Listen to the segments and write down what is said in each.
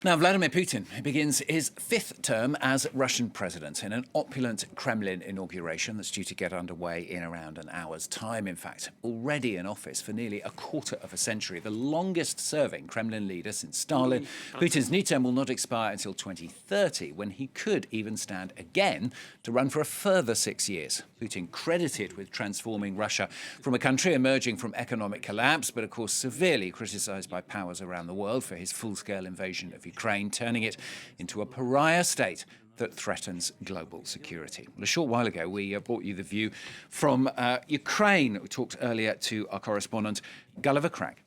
Now, Vladimir Putin begins his fifth term as Russian president in an opulent Kremlin inauguration that's due to get underway in around an hour's time. In fact, already in office for nearly a quarter of a century, the longest-serving Kremlin leader since Stalin, Putin's new term will not expire until 2030, when he could even stand again to run for a further 6 years. Putin credited with transforming Russia from a country emerging from economic collapse, but of course severely criticised by powers around the world for his full-scale invasion of Ukraine, turning it into a pariah state that threatens global security. Well, a short while ago, we brought you the view from Ukraine. We talked earlier to our correspondent, Gulliver Gragg.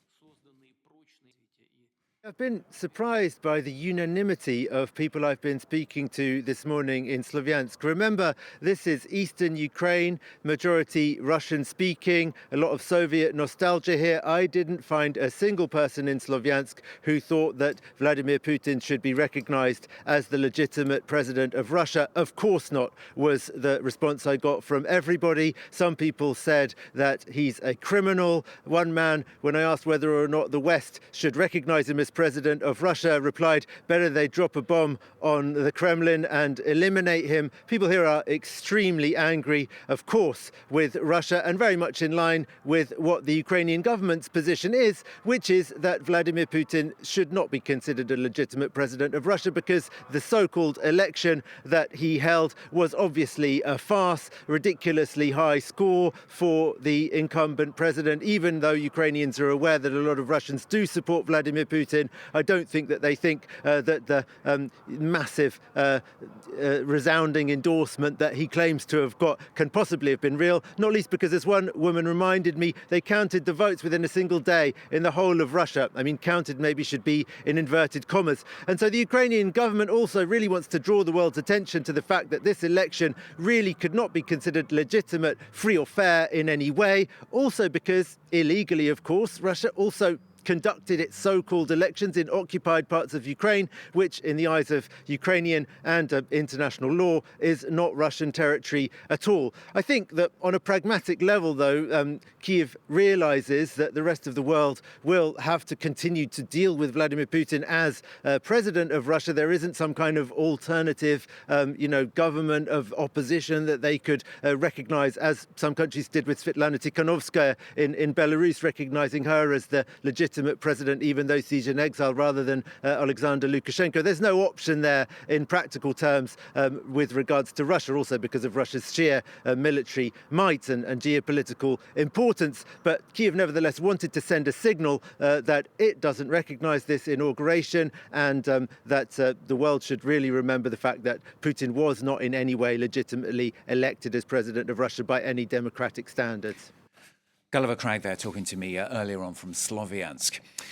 I've been surprised by the unanimity of people I've been speaking to this morning in Sloviansk. Remember, this is eastern Ukraine, majority Russian speaking, a lot of Soviet nostalgia here. I didn't find a single person in Sloviansk who thought that Vladimir Putin should be recognized as the legitimate president of Russia. Of course not, was the response I got from everybody. Some people said that he's a criminal. One man, when I asked whether or not the West should recognize him as president of Russia, replied, better they drop a bomb on the Kremlin and eliminate him. People here are extremely angry, of course, with Russia, and very much in line with what the Ukrainian government's position is, which is that Vladimir Putin should not be considered a legitimate president of Russia because the so-called election that he held was obviously a farce, ridiculously high score for the incumbent president. Even though Ukrainians are aware that a lot of Russians do support Vladimir Putin, I don't think that they think that the massive resounding endorsement that he claims to have got can possibly have been real, not least because, as one woman reminded me, they counted the votes within a single day in the whole of Russia. I mean, counted maybe should be in inverted commas. And so the Ukrainian government also really wants to draw the world's attention to the fact that this election really could not be considered legitimate, free or fair in any way. Also because, illegally of course, Russia also conducted its so-called elections in occupied parts of Ukraine, which in the eyes of Ukrainian and international law is not Russian territory at all. I think that on a pragmatic level, though, Kyiv realizes that the rest of the world will have to continue to deal with Vladimir Putin as president of Russia. There isn't some kind of alternative, government of opposition that they could recognize, as some countries did with Svetlana Tikhanovskaya in Belarus, recognizing her as the legitimate president, even though she's in exile, rather than Alexander Lukashenko. There's no option there in practical terms with regards to Russia, also because of Russia's sheer military might and geopolitical importance. But Kyiv nevertheless wanted to send a signal that it doesn't recognize this inauguration, and that the world should really remember the fact that Putin was not in any way legitimately elected as president of Russia by any democratic standards. Gulliver Gragg there talking to me earlier on from Sloviansk.